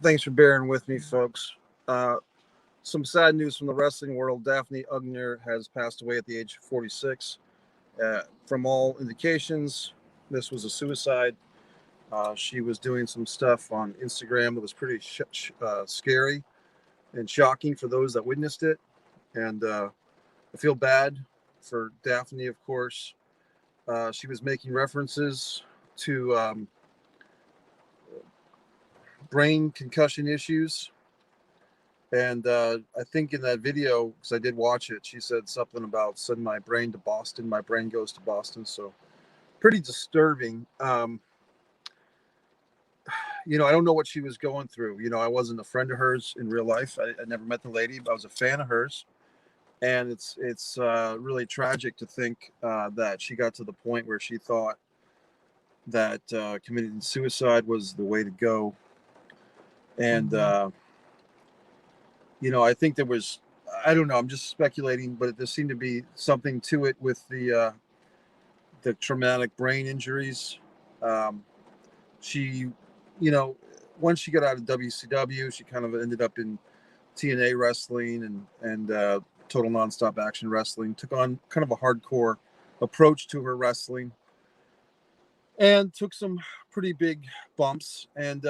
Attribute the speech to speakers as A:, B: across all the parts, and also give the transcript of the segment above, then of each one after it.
A: Thanks for bearing with me, folks. Uh, some sad news from the wrestling world. Daffney Unger has passed away at the age of 46. From all indications, this was a suicide. She was doing some stuff on Instagram that was pretty scary and shocking for those that witnessed it. And I feel bad for Daphne, of course. She was making references to brain concussion issues. And I think in that video, because I did watch it, she said something about send my brain to Boston. My brain goes to Boston. So pretty disturbing. I don't know what she was going through. I wasn't a friend of hers in real life. I never met the lady, but I was a fan of hers. And it's really tragic to think that she got to the point where she thought that committing suicide was the way to go. And I think there was, I don't know, I'm just speculating, but there seemed to be something to it with the traumatic brain injuries. She, once she got out of WCW, she kind of ended up in TNA wrestling and total nonstop action wrestling. Took on kind of a hardcore approach to her wrestling, and took some pretty big bumps. And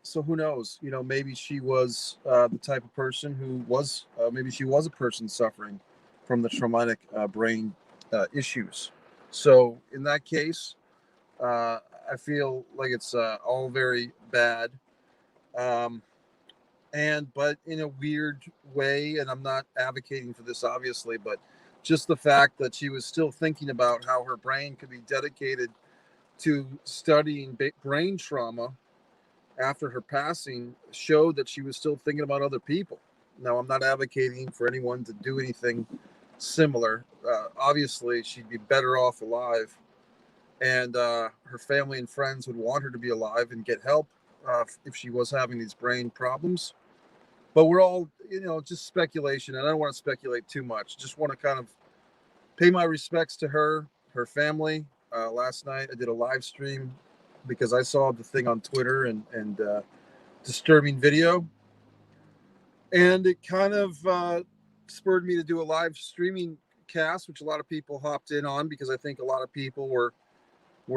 A: so who knows? Maybe she was the type of person who was, maybe she was a person suffering from the traumatic brain issues. So in that case, I feel like it's all very bad. Um, but in a weird way, and I'm not advocating for this, obviously, but just the fact that she was still thinking about how her brain could be dedicated to studying brain trauma after her passing showed that she was still thinking about other people. Now, I'm not advocating for anyone to do anything similar. Obviously, she'd be better off alive, and her family and friends would want her to be alive and get help if she was having these brain problems. But we're all, just speculation, and I don't want to speculate too much. Just want to kind of pay my respects to her family. Last night, I did a live stream because I saw the thing on Twitter and disturbing video, and it kind of spurred me to do a live streaming cast, which a lot of people hopped in on because I think a lot of people were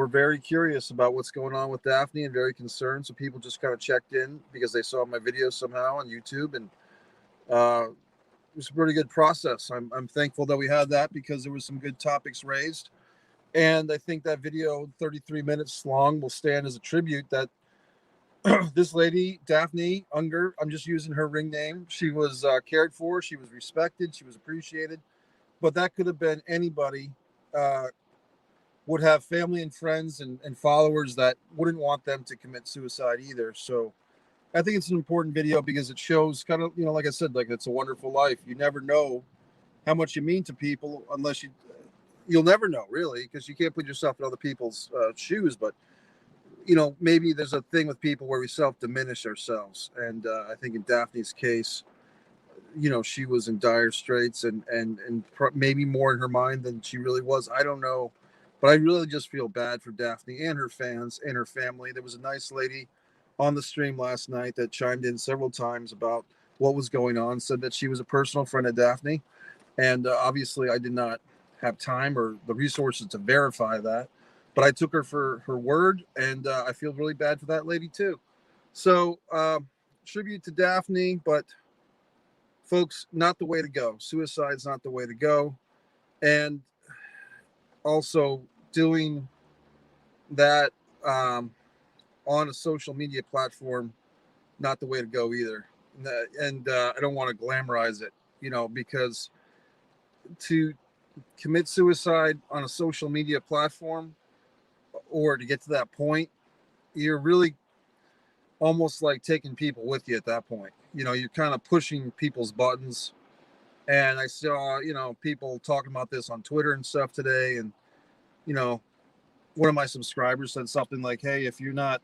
A: very curious about what's going on with Daffney and very concerned. So people just kind of checked in because they saw my video somehow on YouTube, and it was a pretty good process. I'm thankful that we had that because there was some good topics raised. And I think that video, 33 minutes long, will stand as a tribute that this lady, Daffney Unger, I'm just using her ring name. She was cared for, she was respected, she was appreciated. But that could have been anybody. Would have family and friends and followers that wouldn't want them to commit suicide either. So I think it's an important video because it shows kind of, like I said, like it's a wonderful life. You never know how much you mean to people unless you'll never know really, because you can't put yourself in other people's shoes. But maybe there's a thing with people where we self-diminish ourselves, and I think in Daphne's case, she was in dire straits and maybe more in her mind than she really was. I don't know, but I really just feel bad for Daffney and her fans and her family. There was a nice lady on the stream last night that chimed in several times about what was going on, said that she was a personal friend of Daffney, and obviously I did not have time or the resources to verify that, but I took her for her word, and I feel really bad for that lady too. So tribute to Daffney, but folks, not the way to go. Suicide's not the way to go. And also doing that on a social media platform, not the way to go either. And I don't want to glamorize it, because to commit suicide on a social media platform or to get to that point, you're really almost like taking people with you at that point. You're kind of pushing people's buttons. And I saw, people talking about this on Twitter and stuff today. And, one of my subscribers said something like, hey, if you're not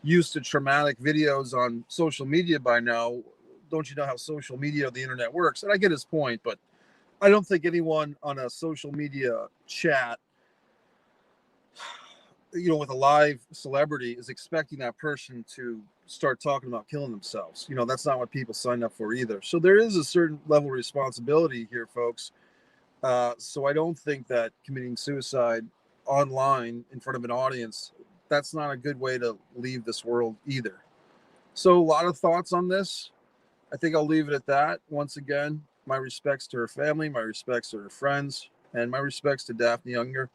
A: used to traumatic videos on social media by now, don't you know how social media, the internet works? And I get his point, but I don't think anyone on a social media chat with a live celebrity is expecting that person to start talking about killing themselves. That's not what people sign up for either. So there is a certain level of responsibility here, folks. So I don't think that committing suicide online in front of an audience, that's not a good way to leave this world either. So a lot of thoughts on this. I think I'll leave it at that. Once again, my respects to her family, my respects to her friends, and my respects to Daffney Unger.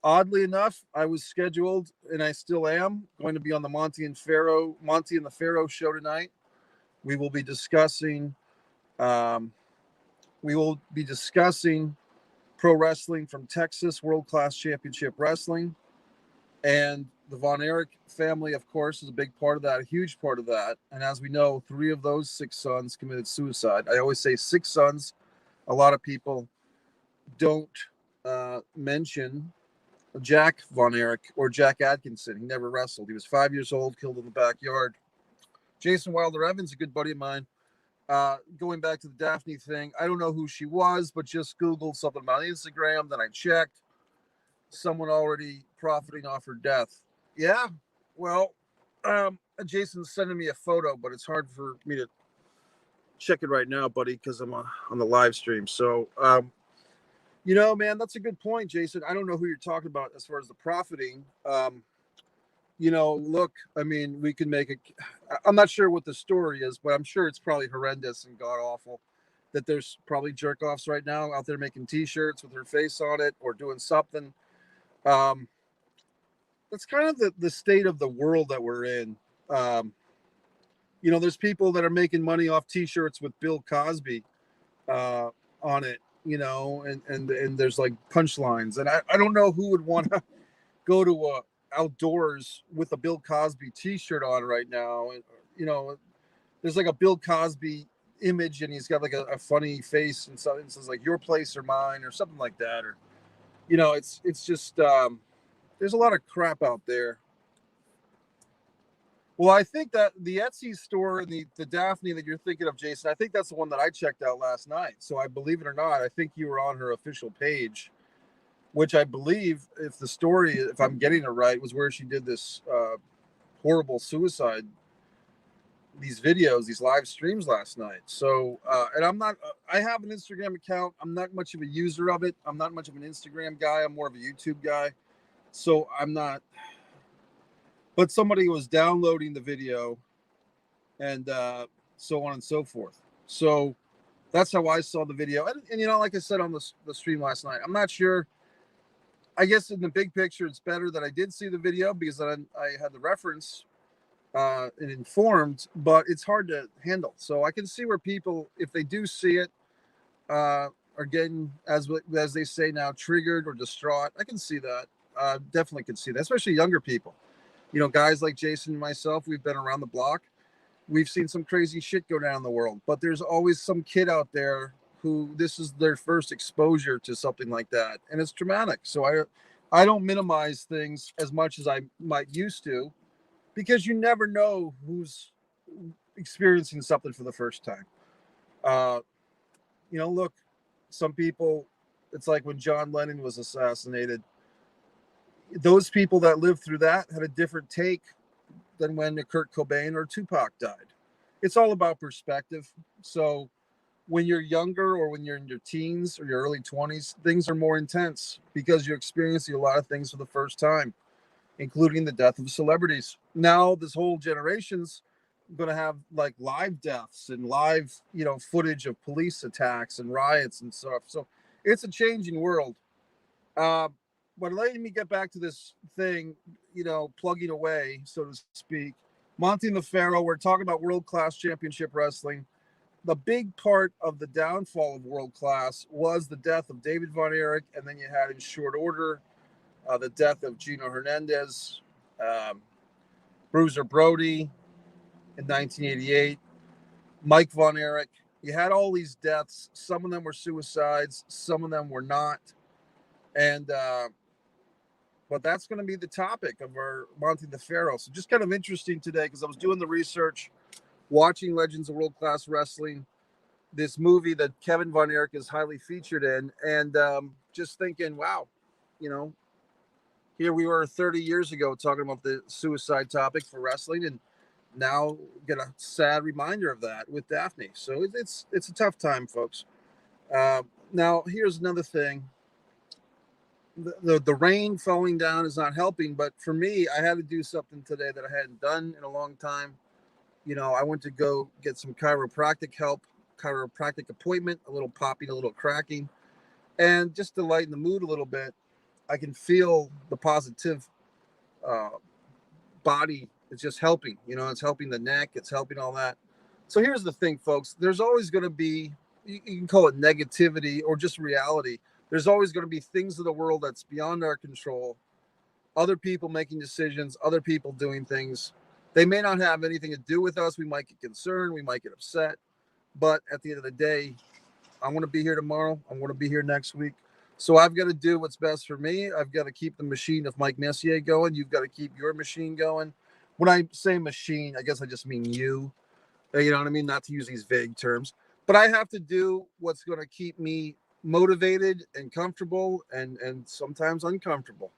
A: Oddly enough, I was scheduled, and I still am, going to be on the Monte and the Pharaoh show tonight. We will be discussing, um, we will be discussing pro wrestling from Texas, World Class Championship Wrestling, and the Von Erich family, of course, is a big part of that, a huge part of that. And as we know, 3 of those 6 sons committed suicide. I always say 6 sons. A lot of people don't mention Jack Von Erich or Jack Atkinson. He never wrestled. He was 5 years old, killed in the backyard. Jason Wilder Evans, a good buddy of mine. Going back to the Daffney thing, I don't know who she was, but just Googled something about Instagram. Then I checked. Someone already profiting off her death. Yeah, well, Jason's sending me a photo, but it's hard for me to check it right now, buddy, because I'm on the live stream. So, man, that's a good point, Jason. I don't know who you're talking about as far as the profiting. Look, I mean, we can make it. I'm not sure what the story is, but I'm sure it's probably horrendous and god awful. That there's probably jerk offs right now out there making T-shirts with her face on it or doing something. That's kind of the state of the world that we're in. There's people that are making money off T-shirts with Bill Cosby on it, and there's like punchlines, and I don't know who would want to go to outdoors with a Bill Cosby T-shirt on right now. And there's like a Bill Cosby image, and he's got like a funny face, and something says like "Your place or mine" or something like that, or it's just there's a lot of crap out there. Well, I think that the Etsy store and the Daffney that you're thinking of, Jason, I think that's the one that I checked out last night. So I believe it or not, I think you were on her official page, which I believe, if I'm getting it right, was where she did this horrible suicide, these videos, these live streams last night. So, and I have an Instagram account. I'm not much of a user of it. I'm not much of an Instagram guy. I'm more of a YouTube guy. So I'm not, but somebody was downloading the video and so on and so forth. So that's how I saw the video. And like I said on the stream last night, I'm not sure. I guess in the big picture, it's better that I did see the video because I had the reference and informed, but it's hard to handle. So I can see where people, if they do see it, are getting, as they say now, triggered or distraught. I can see that. Definitely can see that, especially younger people. Guys like Jason and myself, we've been around the block. We've seen some crazy shit go down in the world, but there's always some kid out there who this is their first exposure to something like that, and it's traumatic. So I don't minimize things as much as I might used to, because you never know who's experiencing something for the first time. Look, some people, it's like when John Lennon was assassinated. Those people that lived through that had a different take than when Kurt Cobain or Tupac died. It's all about perspective. So when you're younger or when you're in your teens or your early 20s, things are more intense because you're experiencing a lot of things for the first time, including the death of celebrities. Now this whole generation's going to have like live deaths and live, footage of police attacks and riots and stuff. So it's a changing world. But letting me get back to this thing, plugging away, so to speak. Monte and the Pharaoh, we're talking about World Class Championship Wrestling. The big part of the downfall of World Class was the death of David Von Erich, and then you had in short order the death of Gino Hernandez, Bruiser Brody in 1988, Mike Von Erich. You had all these deaths. Some of them were suicides, some of them were not. And but that's going to be the topic of our Monte and the Pharaoh. So just kind of interesting today because I was doing the research, watching Legends of World Class Wrestling, this movie that Kevin Von Erich is highly featured in, and just thinking, wow, here we were 30 years ago talking about the suicide topic for wrestling, and now get a sad reminder of that with Daffney. So it's a tough time, folks. Uh, Now here's another thing. The rain falling down is not helping, but for me, I had to do something today that I hadn't done in a long time. I went to go get some chiropractic help, chiropractic appointment, a little popping, a little cracking, and just to lighten the mood a little bit, I can feel the positive uh, body. It's just helping. It's helping the neck. It's helping all that. So here's the thing, folks. There's always going to be, you can call it negativity or just reality. There's always going to be things in the world that's beyond our control. Other people making decisions, other people doing things. They may not have anything to do with us. We might get concerned. We might get upset. But at the end of the day, I want to be here tomorrow. I want to be here next week. So I've got to do what's best for me. I've got to keep the machine of Mike Messier going. You've got to keep your machine going. When I say machine, I guess I just mean you. You know what I mean? Not to use these vague terms. But I have to do what's going to keep me motivated and comfortable and sometimes uncomfortable.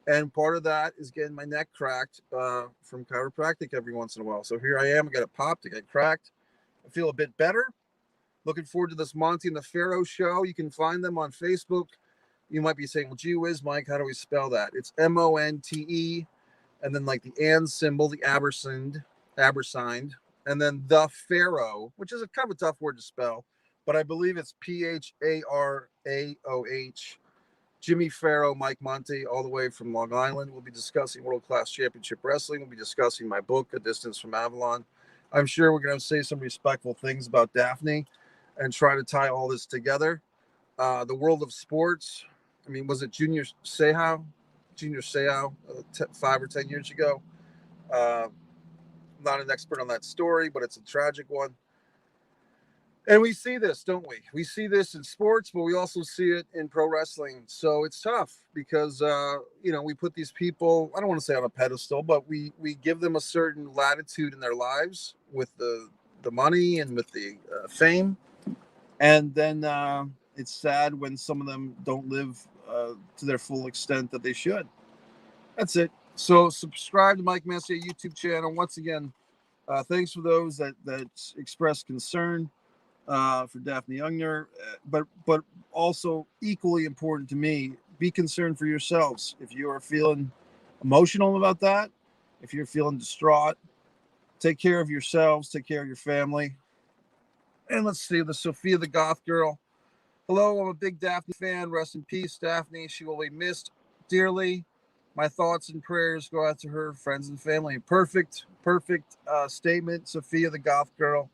A: And part of that is getting my neck cracked from chiropractic every once in a while. So here I am. I got it popped. I got cracked. I feel a bit better. Looking forward to this Monte and the Pharaoh show. You can find them on Facebook. You might be saying, well, gee whiz, Mike, how do we spell that? It's Monte, and then like the and symbol, the Abersind, and then the Pharaoh, which is a kind of a tough word to spell, but I believe it's Pharaoh. Jimmy Pharaoh, Mike Monte, all the way from Long Island. We'll be discussing world-class championship wrestling. We'll be discussing my book, A Distance from Avalon. I'm sure we're going to say some respectful things about Daffney and try to tie all this together. The world of sports. I mean, was it Junior Seau? 5 or 10 years ago. Not an expert on that story, but it's a tragic one. And we see this, don't we? We see this in sports, but we also see it in pro wrestling. So it's tough because, we put these people, I don't want to say on a pedestal, but we give them a certain latitude in their lives with the money and with the fame. And then it's sad when some of them don't live to their full extent that they should. That's it. So subscribe to Mike Messier YouTube channel. Once again, thanks for those that express concern for Daffney Unger, but also equally important to me, be concerned for yourselves. If you are feeling emotional about that, if you're feeling distraught, take care of yourselves, take care of your family. And let's see, the Sophia the Goth Girl. Hello, I'm a big Daffney fan. Rest in peace, Daffney. She will be missed dearly. My thoughts and prayers go out to her friends and family. Perfect statement, Sophia the Goth Girl.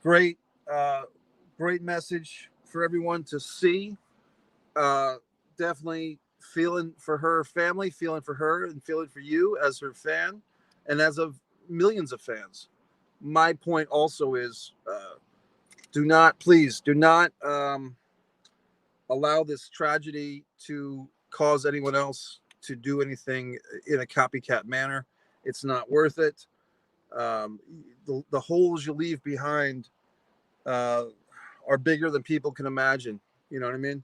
A: Great message for everyone to see. Definitely feeling for her family, feeling for her, and feeling for you as her fan, and as of millions of fans. My point also is, do not allow this tragedy to cause anyone else to do anything in a copycat manner. It's not worth it. The holes you leave behind are bigger than people can imagine. You know what I mean?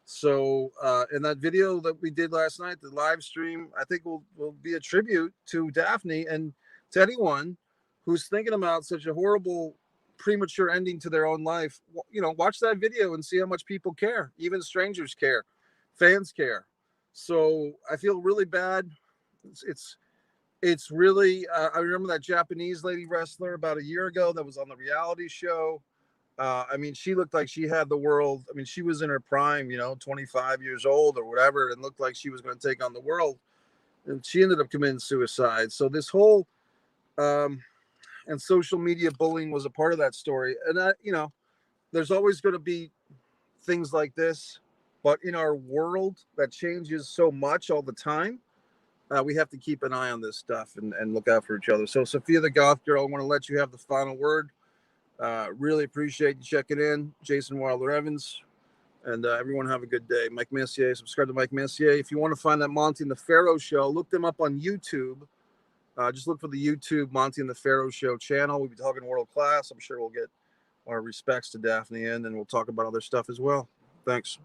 A: So in that video that we did last night, the live stream, I think will be a tribute to Daffney and to anyone who's thinking about such a horrible premature ending to their own life. Watch that video and see how much people care. Even strangers care, fans care. So I feel really bad. It's really I remember that Japanese lady wrestler about a year ago that was on the reality show. I mean, she looked like she had the world. I mean, she was in her prime, 25 years old or whatever, and looked like she was going to take on the world. And she ended up committing suicide. So this whole and social media bullying was a part of that story. And there's always going to be things like this, but in our world that changes so much all the time, we have to keep an eye on this stuff and look out for each other. So Sophia the Goth Girl, I want to let you have the final word. Really appreciate you checking in. Jason Wilder Evans, and everyone have a good day. Mike Messier, subscribe to Mike Messier. If you want to find that Monte and the Pharaoh show, look them up on YouTube. Just look for the YouTube Monte and the Pharaoh show channel. We'll be talking world class. I'm sure we'll get our respects to Daffney in, and we'll talk about other stuff as well. Thanks.